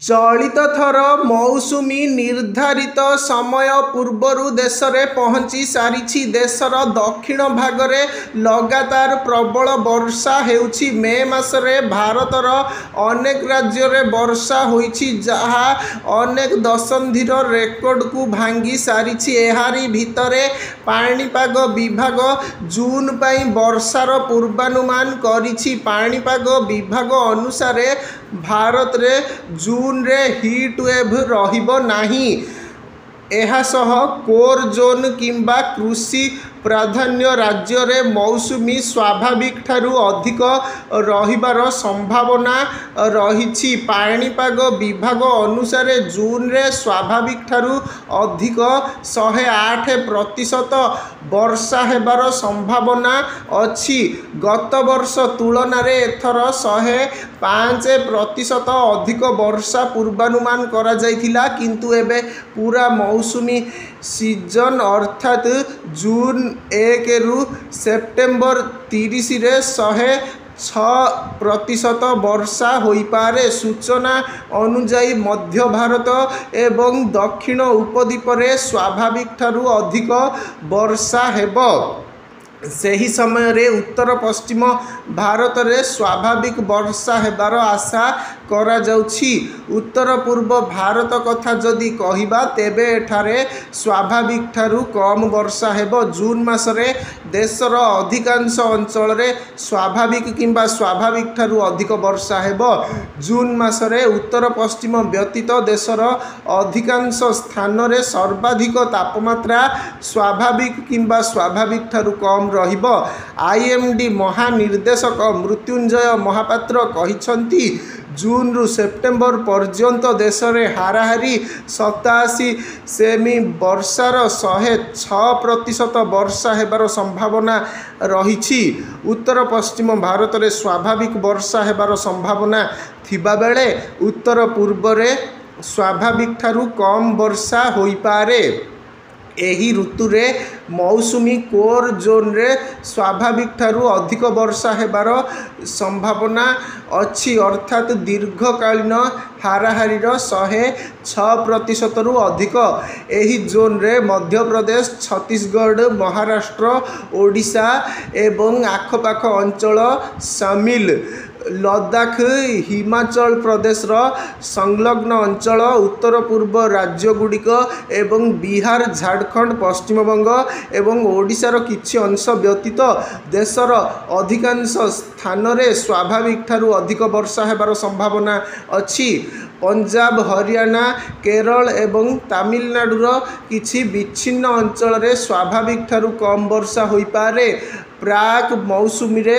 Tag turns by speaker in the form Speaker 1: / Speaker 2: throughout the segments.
Speaker 1: चलित थर मौसुमी निर्धारित समय पूर्वरु देश में पहुँची सारी। देशर दक्षिण भागरे लगातार प्रबल वर्षा हेउछि। मे मासरे भारतर अनेक राज्य में वर्षा होइछि जहा अनेक दशंधिर रेकर्ड को भांगी सारी। एहारी भितरे पाणीपाग विभाग जून पाई वर्षार पूर्वानुमान करिछि। पाणीपाग विभाग अनुसार भारत रे जून रे हीट वेव रहिबो नाही। एहा सह कोर जोन किंबा कृषि प्राधान्य राज्य रे मौसुमी स्वाभाविक ठारू अधिक रहिबार संभावना रहिछि। पाणीपाग विभाग अनुसार जून रे स्वाभाविक ठारू अधिक 108% वर्षा हेबार संभावना अछि। गत वर्ष तुलन रे एथर 105% अधिक वर्षा पूर्वानुमान करा जायथिला, किंतु एबे पूरा मौसुमी सीजन अर्थात जून 1 रु सेप्टेम्बर 30 रे 106% वर्षा होइपारे। सूचना अनुसार मध्य भारत एवं दक्षिण उपद्वीप रे स्वाभाविक ठारू अधिक वर्षा हेबो। सही समय रे उत्तर पश्चिम भारत रे स्वाभाविक वर्षा हेबार आशा करा जाउछि। उत्तर पूर्व भारत कथा जदि कहिबा तेबे एठारे स्वाभाविक ठारू कम वर्षा हेबो। जून मासरे देशर अधिकांश अंचल रे स्वाभाविक किंबा स्वाभाविक ठारू अधिक वर्षा हेबो। जून मासरे उत्तर पश्चिम व्यतीत देशर अधिकांश स्थान रे सर्वाधिक तापमात्रा स्वाभाविक किंबा स्वाभाविक ठारू कम रहिबो। आईएमडी महानिर्देशक मृत्युंजय महापात्र कहिसंती जून रु सेप्टेम्बर पर्यंत देश में हाराहारी 87 सेमी वर्षार 106% वर्षा हेबार संभावना रही। उत्तर पश्चिम भारत में स्वाभाविक वर्षा हेबार संभावना थिबा बेले उत्तर पूर्व रे स्वाभाविक ठारू कम वर्षा होइपारे। एही ऋतु रे मौसुमी कोर जोन रे स्वाभाविक ठारू अधिक वर्षा हेबार संभावना अछि, अर्थात दीर्घकालीन हाराहारीर 106% रु अधिक। एही जोन रे मध्य प्रदेश, छत्तीसगढ़, महाराष्ट्र, ओडिशा एवं आखपाख अंचल सामिल। लद्दाख, हिमाचल प्रदेश संलग्न अंचल, उत्तर पूर्व राज्यगुड़िक एवं बिहार, झारखंड, पश्चिमबंग एवं ओडिशार किछि अंश व्यतीत देशर अधिकांश स्थान रे स्वाभाविक ठारू अधिक वर्षा हेबार संभावना अछि। पंजाब, हरियाणा, केरल एवं तमिलनाडुर किछि विच्छिन्न अंचल रे स्वाभाविक ठारू कम वर्षा होइपारे। प्राक मौसुमी रे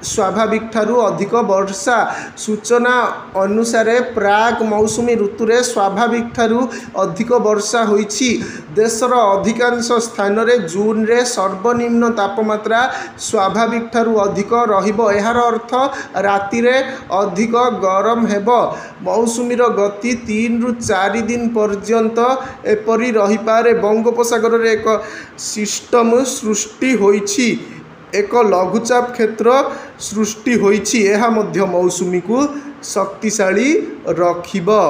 Speaker 1: स्वाभाविक ठारू अधिक वर्षा। सूचना अनुसार प्राक मौसुमी ऋतु रे स्वाभाविक ठारू अधिक वर्षा होइछि। देशर अधिकांश स्थान रे जून रे सर्वनिम्न तापमात्रा स्वाभाविक ठारू अधिक रहिबो। एहार अर्थ राति रे अधिक गरम हेबो। मौसुमीर गति 3 रु 4 दिन पर्यंत एपरि रहिपारे। बंगोपसागर रे एक सिस्टम सृष्टि होइछि, एक लघुचाप क्षेत्र सृष्टि होइछि। एहा मध्य मौसुमी को शक्तिशाली रखिबो।